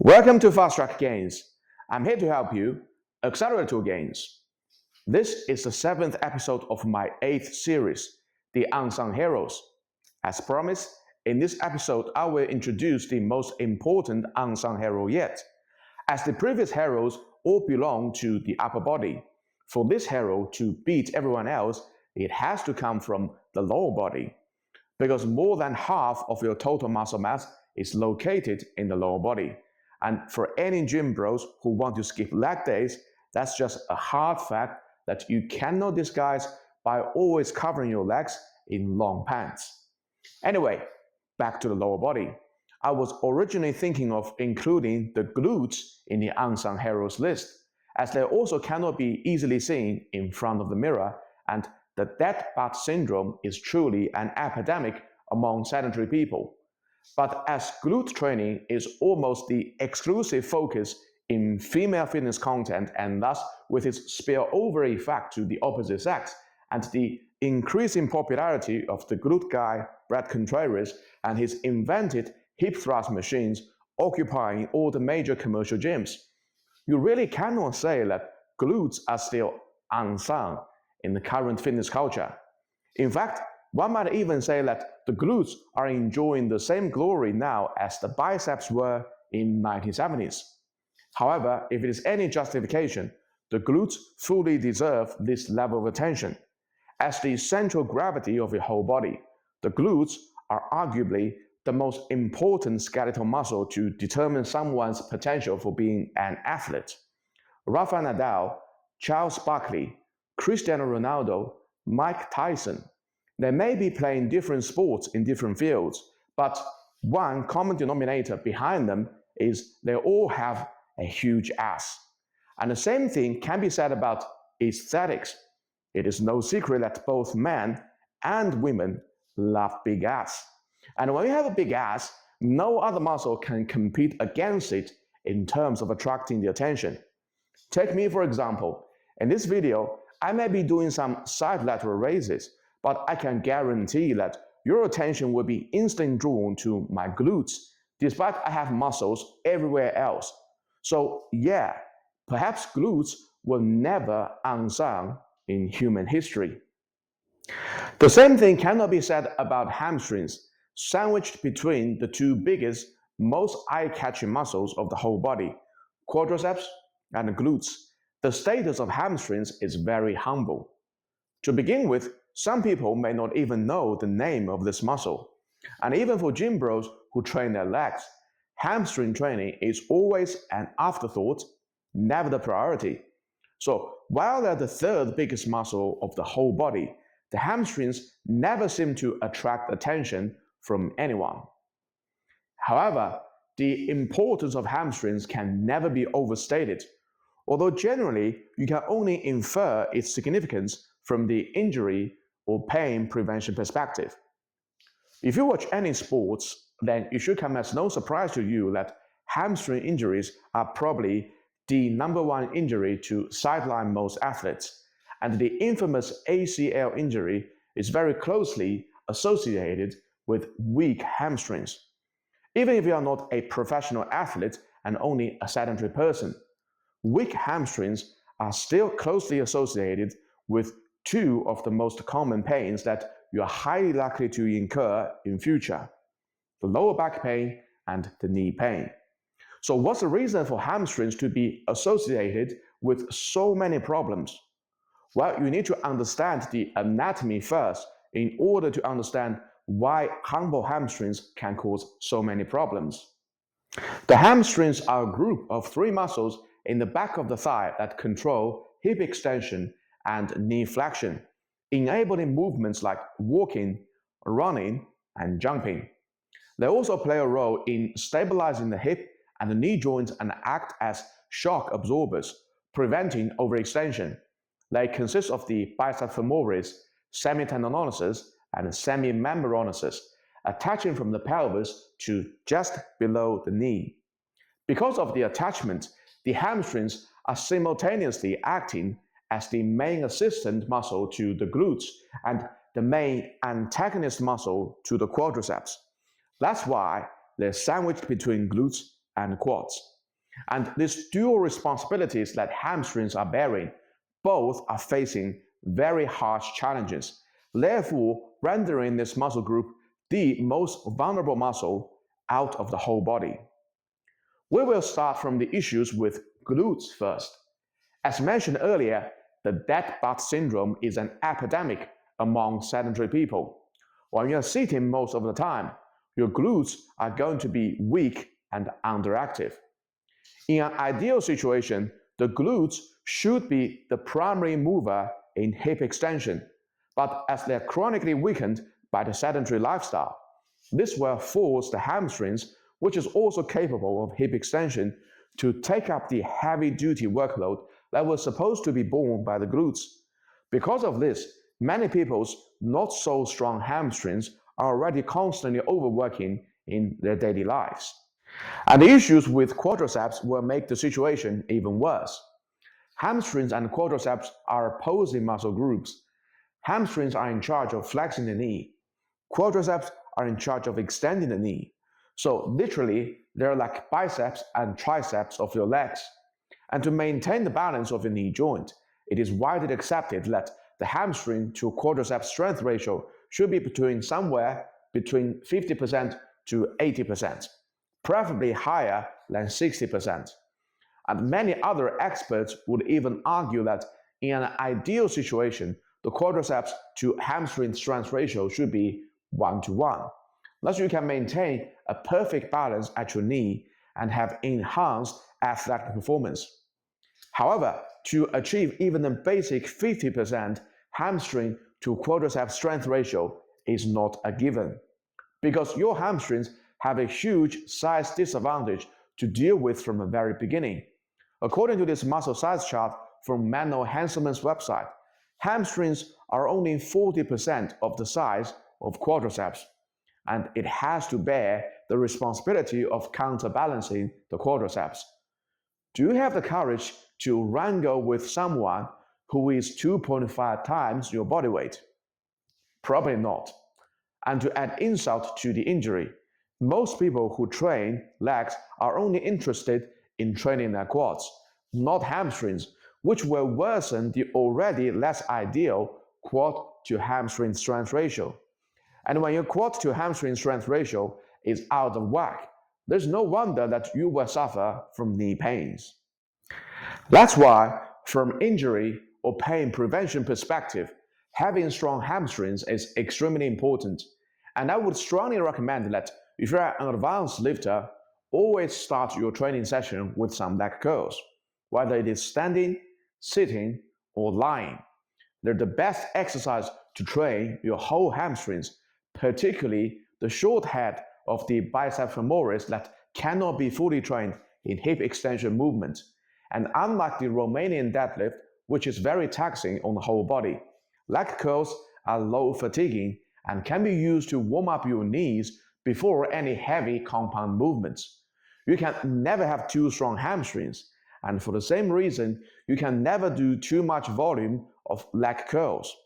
Welcome to Fast Track Gains. I'm here to help you accelerate your gains. This is the 7th episode of my 8th series, The Unsung Heroes. As promised, in this episode I will introduce the most important unsung hero yet, as the previous heroes all belong to the upper body. For this hero to beat everyone else, it has to come from the lower body, because more than half of your total muscle mass is located in the lower body. And for any gym bros who want to skip leg days, that's just a hard fact that you cannot disguise by always covering your legs in long pants. Anyway, back to the lower body. I was originally thinking of including the glutes in the unsung heroes list, as they also cannot be easily seen in front of the mirror, and the dead butt syndrome is truly an epidemic among sedentary people. But as glute training is almost the exclusive focus in female fitness content, and thus with its spillover effect to the opposite sex, and the increasing popularity of the glute guy Brad Contreras and his invented hip thrust machines occupying all the major commercial gyms, you really cannot say that glutes are still unsung in the current fitness culture. In fact, one might even say that the glutes are enjoying the same glory now as the biceps were in 1970s. However, if it is any justification, the glutes fully deserve this level of attention. As the central gravity of your whole body, the glutes are arguably the most important skeletal muscle to determine someone's potential for being an athlete. Rafael Nadal, Charles Barkley, Cristiano Ronaldo, Mike Tyson, they may be playing different sports in different fields, but one common denominator behind them is they all have a huge ass. And the same thing can be said about aesthetics. It is no secret that both men and women love big ass. And when you have a big ass, no other muscle can compete against it in terms of attracting the attention. Take me for example. In this video, I may be doing some side lateral raises, but I can guarantee that your attention will be instantly drawn to my glutes, despite I have muscles everywhere else. So yeah, perhaps glutes were never unsung in human history. The same thing cannot be said about hamstrings, sandwiched between the two biggest, most eye-catching muscles of the whole body, quadriceps and glutes. The status of hamstrings is very humble. To begin with, some people may not even know the name of this muscle. And even for gym bros who train their legs, hamstring training is always an afterthought, never the priority. So while they're the third biggest muscle of the whole body, the hamstrings never seem to attract attention from anyone. However, the importance of hamstrings can never be overstated, although generally you can only infer its significance from the injury or pain prevention perspective. If you watch any sports, then it should come as no surprise to you that hamstring injuries are probably the number one injury to sideline most athletes, and the infamous ACL injury is very closely associated with weak hamstrings. Even if you are not a professional athlete and only a sedentary person, weak hamstrings are still closely associated with two of the most common pains that you are highly likely to incur in future: the lower back pain and the knee pain. So what's the reason for hamstrings to be associated with so many problems? Well, you need to understand the anatomy first in order to understand why humble hamstrings can cause so many problems. The hamstrings are a group of three muscles in the back of the thigh that control hip extension and knee flexion, enabling movements like walking, running, and jumping. They also play a role in stabilizing the hip and the knee joints and act as shock absorbers, preventing overextension. They consist of the biceps femoris, semitendinosus, and semimembranosus, attaching from the pelvis to just below the knee. Because of the attachment, the hamstrings are simultaneously acting as the main assistant muscle to the glutes and the main antagonist muscle to the quadriceps. That's why they're sandwiched between glutes and quads. And these dual responsibilities that hamstrings are bearing, both are facing very harsh challenges, therefore rendering this muscle group the most vulnerable muscle out of the whole body. We will start from the issues with glutes first. As mentioned earlier, the dead butt syndrome is an epidemic among sedentary people. When you're sitting most of the time, your glutes are going to be weak and underactive. In an ideal situation, the glutes should be the primary mover in hip extension, but as they're chronically weakened by the sedentary lifestyle, this will force the hamstrings, which is also capable of hip extension, to take up the heavy-duty workload that was supposed to be borne by the glutes. Because of this, many people's not so strong hamstrings are already constantly overworking in their daily lives. And the issues with quadriceps will make the situation even worse. Hamstrings and quadriceps are opposing muscle groups. Hamstrings are in charge of flexing the knee. Quadriceps are in charge of extending the knee. So literally, they're like biceps and triceps of your legs. And to maintain the balance of your knee joint, it is widely accepted that the hamstring to quadriceps strength ratio should be somewhere between 50% to 80%, preferably higher than 60%. And many other experts would even argue that in an ideal situation, the quadriceps to hamstring strength ratio should be 1:1. Thus, you can maintain a perfect balance at your knee and have enhanced athletic performance. However, to achieve even a basic 50% hamstring to quadriceps strength ratio is not a given, because your hamstrings have a huge size disadvantage to deal with from the very beginning. According to this muscle size chart from Manuel Hanselman's website, hamstrings are only 40% of the size of quadriceps, and it has to bear the responsibility of counterbalancing the quadriceps. Do you have the courage to wrangle with someone who is 2.5 times your body weight? Probably not. And to add insult to the injury, most people who train legs are only interested in training their quads, not hamstrings, which will worsen the already less ideal quad to hamstring strength ratio. And when your quad to hamstring strength ratio is out of whack, there's no wonder that you will suffer from knee pains. That's why, from injury or pain prevention perspective, having strong hamstrings is extremely important. And I would strongly recommend that if you're an advanced lifter, always start your training session with some leg curls, whether it is standing, sitting, or lying. They're the best exercise to train your whole hamstrings, particularly the short head of the biceps femoris that cannot be fully trained in hip extension movement. And unlike the Romanian deadlift, which is very taxing on the whole body, leg curls are low fatiguing and can be used to warm up your knees before any heavy compound movements. You can never have too strong hamstrings, and for the same reason, you can never do too much volume of leg curls.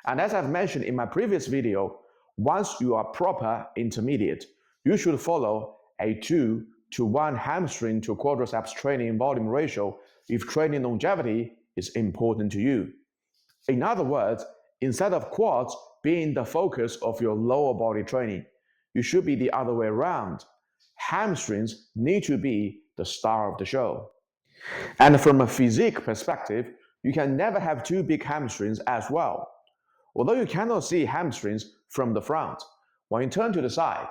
And as I've mentioned in my previous video, once you are proper intermediate, you should follow a 2:1 hamstring to quadriceps training volume ratio if training longevity is important to you. In other words, instead of quads being the focus of your lower body training, you should be the other way around. Hamstrings need to be the star of the show. And from a physique perspective, you can never have too big hamstrings as well. Although you cannot see hamstrings from the front, when you turn to the side,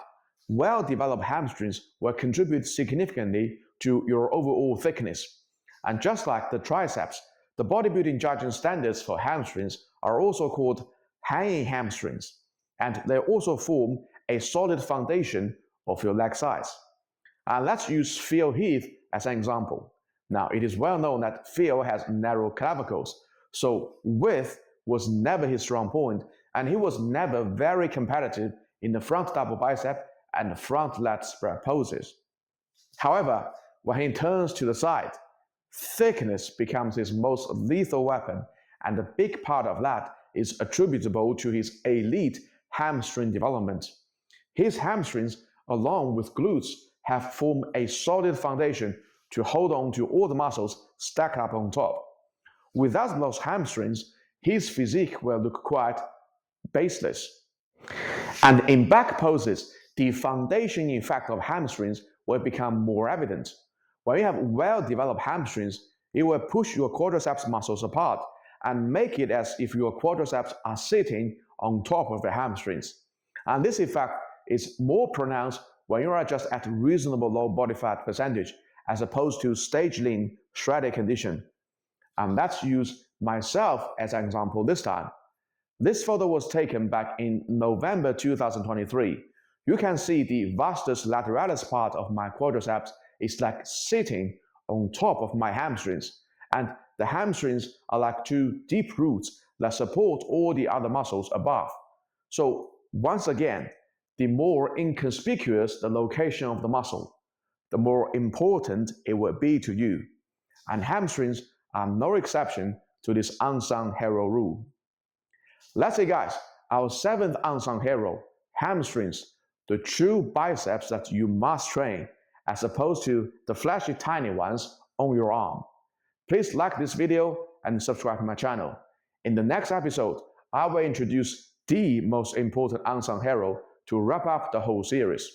well-developed hamstrings will contribute significantly to your overall thickness. And just like the triceps, the bodybuilding judging standards for hamstrings are also called hanging hamstrings, and they also form a solid foundation of your leg size. And let's use Phil Heath as an example. Now, it is well known that Phil has narrow clavicles, so width was never his strong point, and he was never very competitive in the front double bicep and the front lat spread poses. However, when he turns to the side, thickness becomes his most lethal weapon, and a big part of that is attributable to his elite hamstring development. His hamstrings, along with glutes, have formed a solid foundation to hold on to all the muscles stacked up on top. Without those hamstrings, his physique will look quite baseless. And in back poses, the foundation effect of hamstrings will become more evident. When you have well-developed hamstrings, it will push your quadriceps muscles apart and make it as if your quadriceps are sitting on top of the hamstrings. And this effect is more pronounced when you are just at reasonable low body fat percentage as opposed to stage lean, shredded condition. And let's use myself as an example this time. This photo was taken back in November 2023. You can see the vastus lateralis part of my quadriceps is like sitting on top of my hamstrings, and the hamstrings are like two deep roots that support all the other muscles above. So once again, the more inconspicuous the location of the muscle, the more important it will be to you. And hamstrings are no exception to this unsung hero rule. Let's say, guys, our seventh unsung hero, hamstrings, the true biceps that you must train, as opposed to the fleshy tiny ones on your arm. Please like this video and subscribe to my channel. In the next episode, I will introduce the most important unsung hero to wrap up the whole series.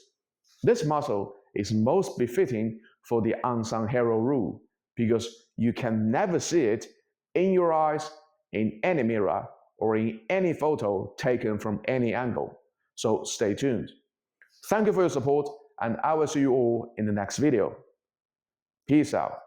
This muscle is most befitting for the unsung hero rule because you can never see it in your eyes, in any mirror, or in any photo taken from any angle. So stay tuned. Thank you for your support, and I will see you all in the next video. Peace out.